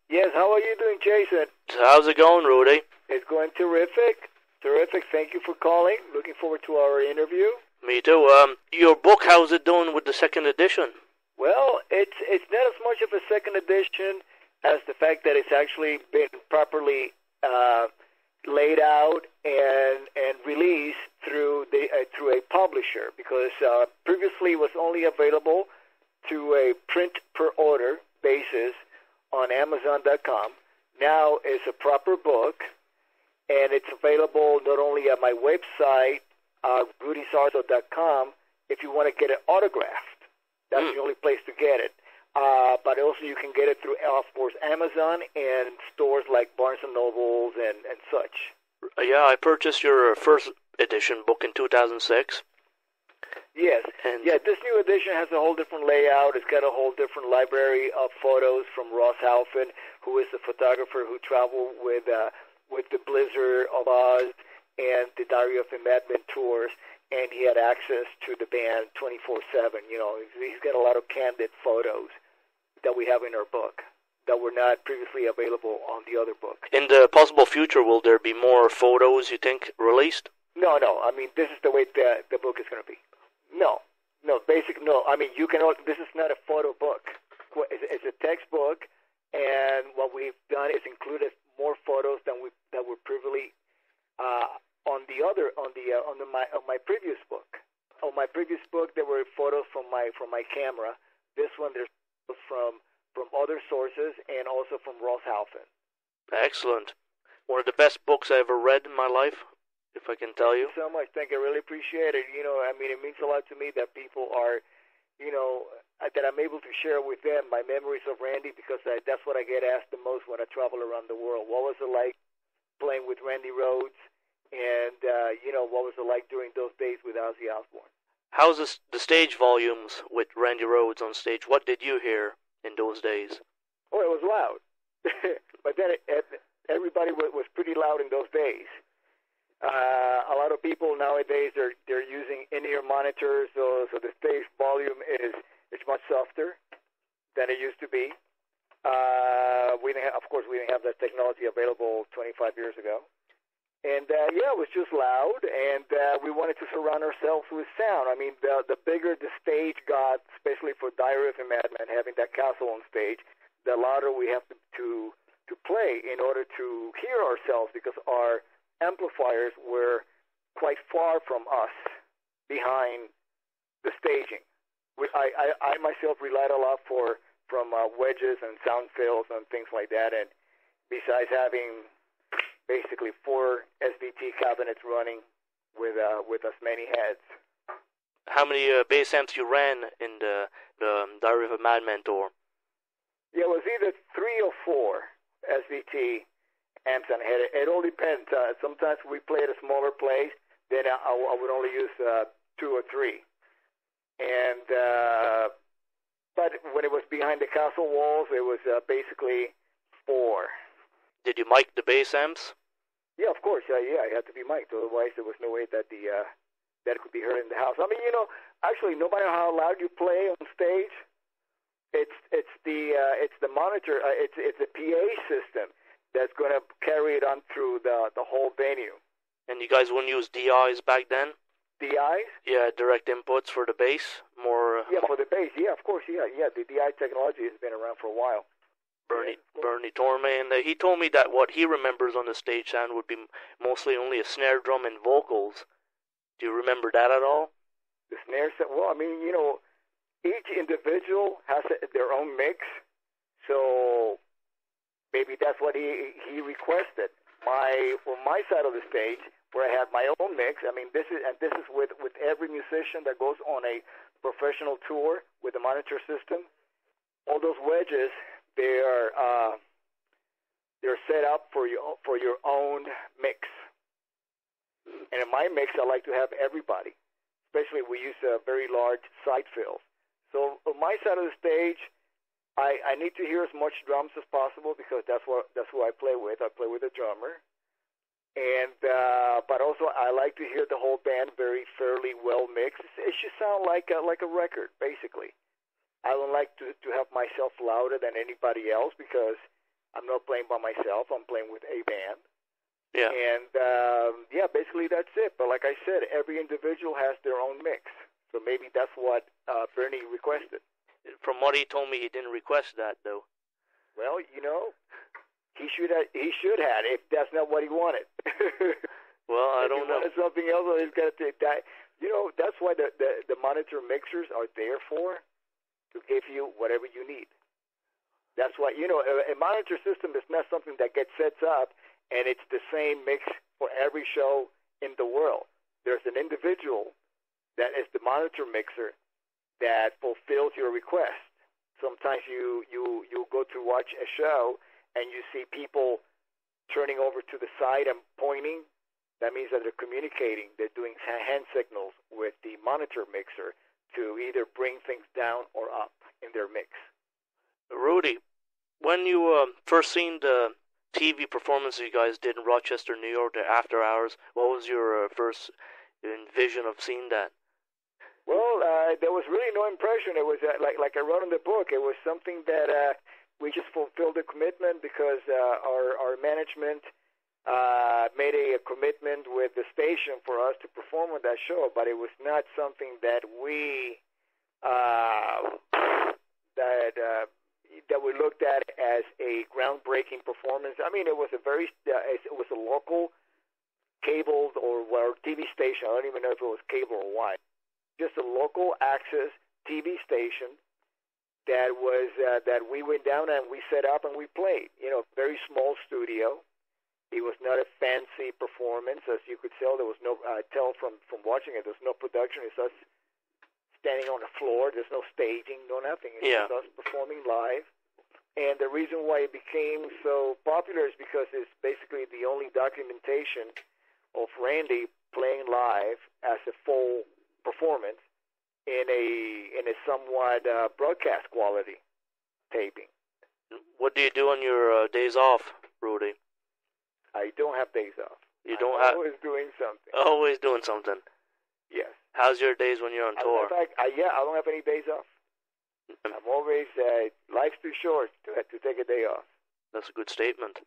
Yes, how are you doing, Jason? How's it going, Rudy? It's going terrific. Terrific. Thank you for calling. Looking forward to our interview. Me too. Your book, how's it doing with the second edition? Well, it's not as much of a second edition as the fact that it's actually been properly laid out and released through a publisher, because previously it was only available to a print per order basis on Amazon.com. Now it's a proper book, and it's available not only at my website, RudySarzo.com, if you want to get it autographed. That's the only place to get it. But also you can get it through, of course, Amazon and stores like Barnes & Nobles and such. Yeah, I purchased your first edition book in 2006. Yes. This new edition has a whole different layout. It's got a whole different library of photos from Ross Halfin, who is the photographer who traveled with the Blizzard of Ozz and the Diary of a Madman tours, and he had access to the band 24/7. You know, he's got a lot of candid photos that we have in our book that were not previously available on the other book. In the possible future, will there be more photos, you think, released? No. I mean, this is the way the book is going to be. No. I mean, you can. This is not a photo book. It's a textbook, and what we've done is included more photos that were previously on my previous book. On my previous book, there were photos from my camera. This one, there's photos from other sources and also from Ross Halfin. Excellent. One of the best books I ever read in my life, if I can tell you. Thank you so much. Thank you. I really appreciate it. You know, I mean, it means a lot to me that people are, you know, that I'm able to share with them my memories of Randy, because that's what I get asked the most when I travel around the world. What was it like playing with Randy Rhoads? And, you know, what was it like during those days with Ozzy Osbourne? How's the stage volumes with Randy Rhoads on stage? What did you hear in those days? Oh, it was loud. But then everybody was pretty loud in those days. A lot of people nowadays they're using in-ear monitors, so the stage volume is much softer than it used to be. Of course, we didn't have that technology available 25 years ago. And it was just loud, and we wanted to surround ourselves with sound. I mean, the bigger the stage got, especially for Diary of a Madman, having that castle on stage, the louder we have to play in order to hear ourselves, because our amplifiers were quite far from us, behind the staging. I myself relied a lot from wedges and sound fills and things like that, and besides having basically 4 SVT cabinets running with as many heads. How many bass amps you ran in the Diary of a Madman tour? Yeah, it was either 3 or 4 SVT amps on head. It all depends. Sometimes we play at a smaller place, then I would only use 2 or 3. And but when it was behind the castle walls, it was basically 4. Did you mic the bass amps? Yeah, of course. Yeah, it had to be mic'd. Otherwise, there was no way that that it could be heard in the house. I mean, you know, actually, no matter how loud you play on stage, it's the monitor. It's the PA system that's going to carry it on through the whole venue. And you guys wouldn't use DIs back then? DIs? Yeah, direct inputs for the bass, more. Yeah, for the bass. Yeah, of course. Yeah. The DI technology has been around for a while. Bernie Tormé, and he told me that what he remembers on the stage sound would be mostly only a snare drum and vocals. Do you remember that at all? The snare set. Well, I mean, you know, each individual has their own mix, so maybe that's what he requested. On my side of the stage, where I have my own mix. I mean, this is with every musician that goes on a professional tour with the monitor system. All those wedges, they're set up for your own mix. And in my mix, I like to have everybody. Especially we use very large side fills. So on my side of the stage, I need to hear as much drums as possible, because that's who I play with. I play with a drummer. And but also I like to hear the whole band fairly well mixed. It should sound like a record, basically. I don't like to have myself louder than anybody else, because I'm not playing by myself. I'm playing with a band. Yeah. And, basically that's it. But like I said, every individual has their own mix. So maybe that's what Bernie requested. From what he told me, he didn't request that, though. Well, he should have, if that's not what he wanted. Well, I don't know. If he wanted something else, he's got to die. That's why the monitor mixers are there for, to give you whatever you need. That's why, a monitor system is not something that gets set up and it's the same mix for every show in the world. There's an individual that is the monitor mixer that fulfills your request. Sometimes you go to watch a show and you see people turning over to the side and pointing. That means that they're communicating. They're doing hand signals with the monitor mixer to either bring things down or up in their mix. Rudy, when you first seen the TV performance you guys did in Rochester, New York, the After Hours, what was your first vision of seeing that? Well, there was really no impression. It was like I wrote in the book. It was something that we just fulfilled a commitment because our management made a commitment with the station for us to perform on that show. But it was not something that we that we looked at as a groundbreaking performance. I mean, it was it was a local cable or TV station. I don't even know if it was cable or what. Just a local access TV station that was that we went down and we set up and we played. Very small studio. It was not a fancy performance, as you could tell. There was no tell from watching it. There's no production. It's us standing on the floor. There's no staging, no nothing. It's just us performing live. And the reason why it became so popular is because it's basically the only documentation of Randy playing live as a full performance in a somewhat broadcast quality taping. What do you do on your days off, Rudy? I don't have days off. I'm always doing something. Always doing something. Yes. How's your days when you're on tour? In fact, I don't have any days off. I'm always, life's too short to take a day off. That's a good statement.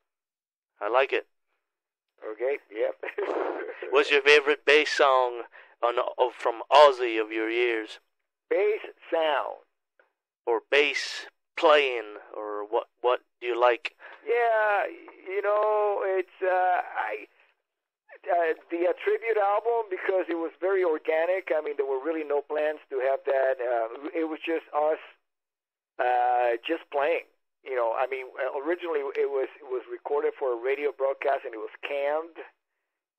I like it. Okay, yep. What's your favorite bass song from Ozzy of your years? Bass sound. Or bass playing, or what do you like? Yeah, it's the tribute album, because it was very organic. I mean, there were really no plans to have that. It was just us just playing. I mean, originally it was recorded for a radio broadcast and it was canned.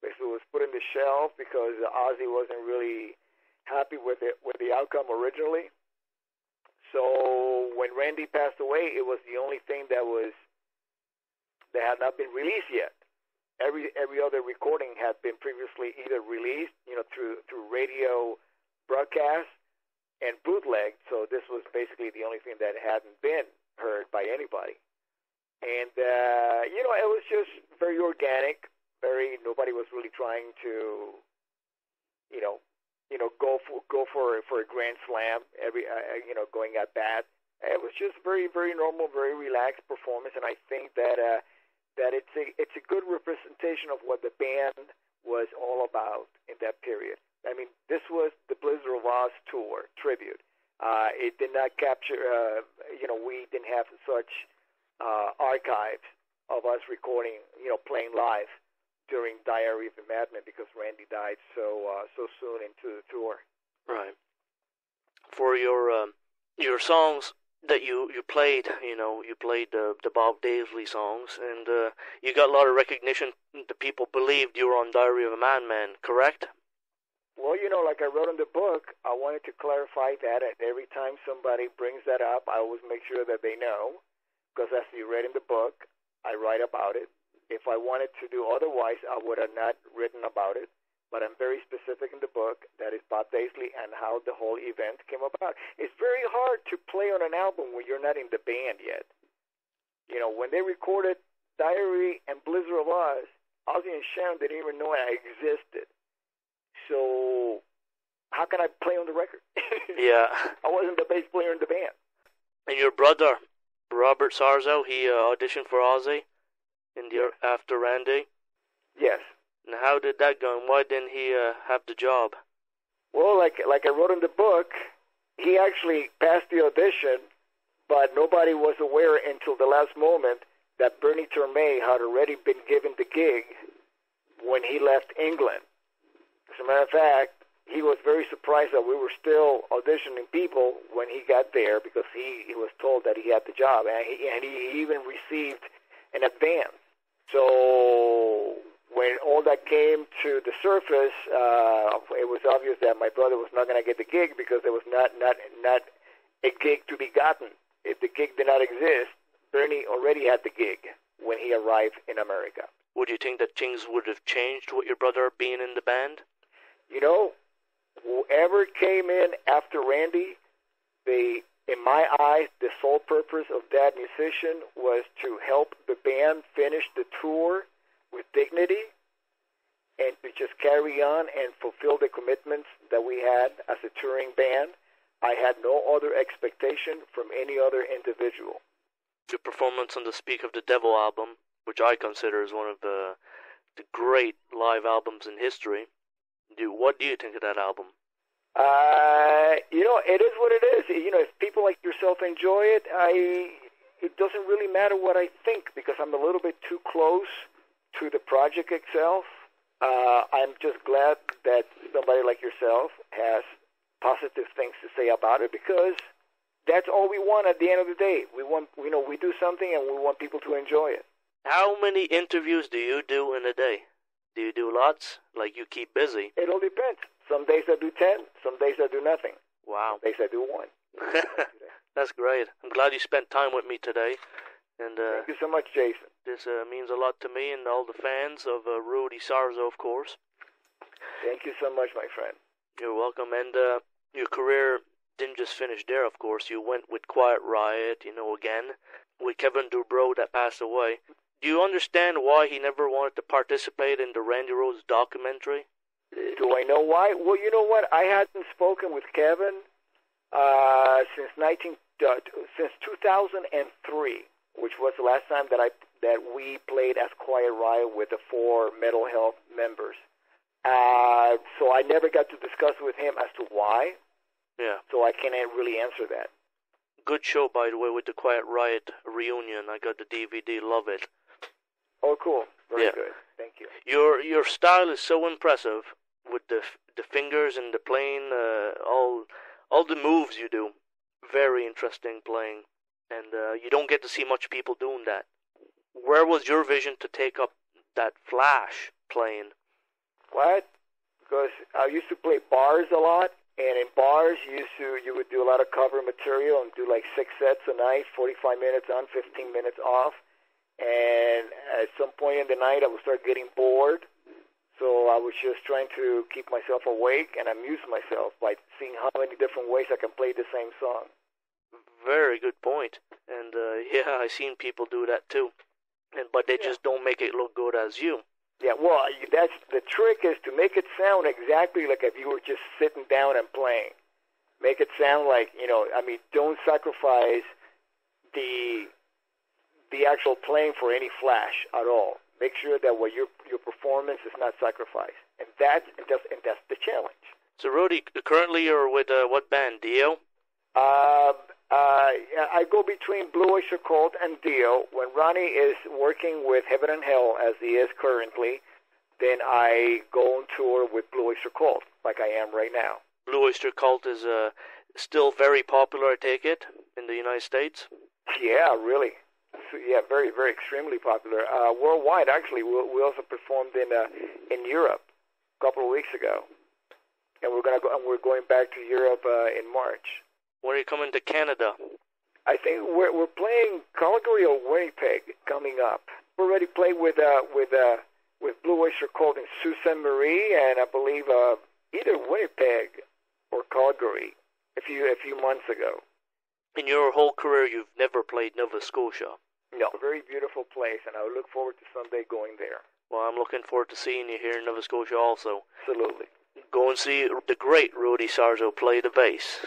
Basically, it was put in the shelf because Ozzy wasn't really happy with the outcome originally. So when Randy passed away, it was the only thing that had not been released yet. Every other recording had been previously either released, through radio broadcast and bootleg. So this was basically the only thing that hadn't been heard by anybody. And it was just very organic. Nobody was really trying to, go for a grand slam. Going at bat. It was just very, very normal, very relaxed performance. And I think that it's a good representation of what the band was all about in that period. I mean, this was the Blizzard of Ozz tour tribute. It did not capture, we didn't have such archives of us recording, playing live during Diary of a Madman because Randy died so soon into the tour. Right. For your songs that you played, you played the Bob Daisley songs, and you got a lot of recognition. The people believed you were on Diary of a Madman, correct? Well, like I wrote in the book, I wanted to clarify that, and every time somebody brings that up, I always make sure that they know, because as you read in the book, I write about it. If I wanted to do otherwise, I would have not written about it, but I'm very specific in the book that is Bob Daisley and how the whole event came about. It's very hard to play on an album when you're not in the band yet. When they recorded Diary and Blizzard of Ozz, Ozzy and Sharon didn't even know I existed. So how can I play on the record? Yeah. I wasn't the bass player in the band. And your brother, Robert Sarzo, he auditioned for Ozzy after Randy. Yes. And how did that go, and why didn't he have the job? Well, like I wrote in the book, he actually passed the audition, but nobody was aware until the last moment that Bernie Tormé had already been given the gig when he left England. As a matter of fact, he was very surprised that we were still auditioning people when he got there, because he was told that he had the job, and he even received an advance. So when all that came to the surface, it was obvious that my brother was not going to get the gig, because there was not a gig to be gotten. If the gig did not exist, Bernie already had the gig when he arrived in America. Would you think that things would have changed with your brother being in the band? You know, whoever came in after Randy, in my eyes, the sole purpose of that musician was to help the band finish the tour with dignity and to just carry on and fulfill the commitments that we had as a touring band. I had no other expectation from any other individual. Your performance on the Speak of the Devil album, which I consider is one of the great live albums in history. What do you think of that album? It is what it is. If people like yourself enjoy it, it doesn't really matter what I think, because I'm a little bit too close to the project itself. I'm just glad that somebody like yourself has positive things to say about it, because that's all we want at the end of the day. We do something and we want people to enjoy it. How many interviews do you do in a day? Do you do lots? Like, you keep busy? It all depends. Some days I do 10, some days I do nothing. Wow. Some days I do 1. That's great. I'm glad you spent time with me today. And thank you so much, Jason. This means a lot to me and all the fans of Rudy Sarzo, of course. Thank you so much, my friend. You're welcome. And your career didn't just finish there, of course. You went with Quiet Riot, again, with Kevin Dubrow that passed away. Do you understand why he never wanted to participate in the Randy Rhoads documentary? Do I know why? Well, you know what? I hadn't spoken with Kevin since 2003, which was the last time that we played as Quiet Riot with the 4 Mental Health members. So I never got to discuss with him as to why. Yeah. So I can't really answer that. Good show, by the way, with the Quiet Riot reunion. I got the DVD. Love it. Oh, cool. Very good. Thank you. Your style is so impressive, with the fingers and the playing, all the moves you do. Very interesting playing, and you don't get to see much people doing that. Where was your vision to take up that flash playing? What? Because I used to play bars a lot, and in bars you would do a lot of cover material and do like 6 sets a night, 45 minutes on, 15 minutes off. And at some point in the night, I would start getting bored. So I was just trying to keep myself awake and amuse myself by seeing how many different ways I can play the same song. Very good point. And I've seen people do that too. But they just don't make it look good as you. Yeah, well, that's the trick, is to make it sound exactly like if you were just sitting down and playing. Make it sound like, don't sacrifice the actual playing for any flash at all. Make sure that what your performance is not sacrificed, and that's the challenge. So, Rudy, currently you're with what band? Dio? I go between Blue Oyster Cult and Dio. When Ronnie is working with Heaven and Hell, as he is currently, then I go on tour with Blue Oyster Cult, like I am right now. Blue Oyster Cult is still very popular, I take it, in the United States? Yeah, really. Yeah, very, very extremely popular. Worldwide, actually. We also performed in Europe a couple of weeks ago, and we're going back to Europe in March. When are you coming to Canada? I think we're playing Calgary or Winnipeg coming up. We already played with Blue Oyster Cult in Sault Ste. Marie, and I believe either Winnipeg or Calgary a few months ago. In your whole career, you've never played Nova Scotia? No. A very beautiful place, and I look forward to someday going there. Well, I'm looking forward to seeing you here in Nova Scotia also. Absolutely. Go and see the great Rudy Sarzo play the bass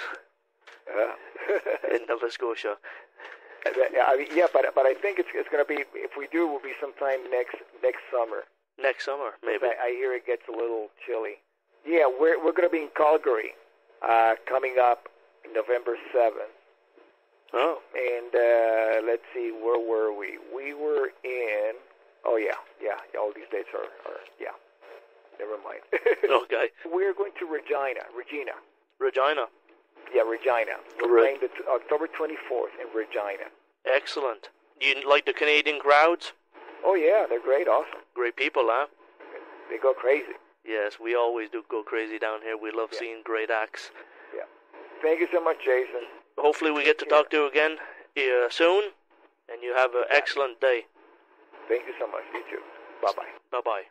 in Nova Scotia. Yeah, but I think it's going to be, if we do, it will be sometime next summer. Next summer, maybe. I hear it gets a little chilly. Yeah, we're going to be in Calgary coming up November 7th. Oh. And let's see, where were we? We were in, oh yeah, all these dates are yeah, never mind. Okay. We're going to Regina. Yeah, Regina. We're playing October 24th in Regina. Excellent. Do you like the Canadian crowds? Oh yeah, they're great, awesome. Great people, huh? They go crazy. Yes, we always do go crazy down here. We love seeing great acts. Yeah. Thank you so much, Jason. Hopefully we get to talk to you again soon, and you have an excellent day. Thank you so much. You too. Bye-bye. Bye-bye.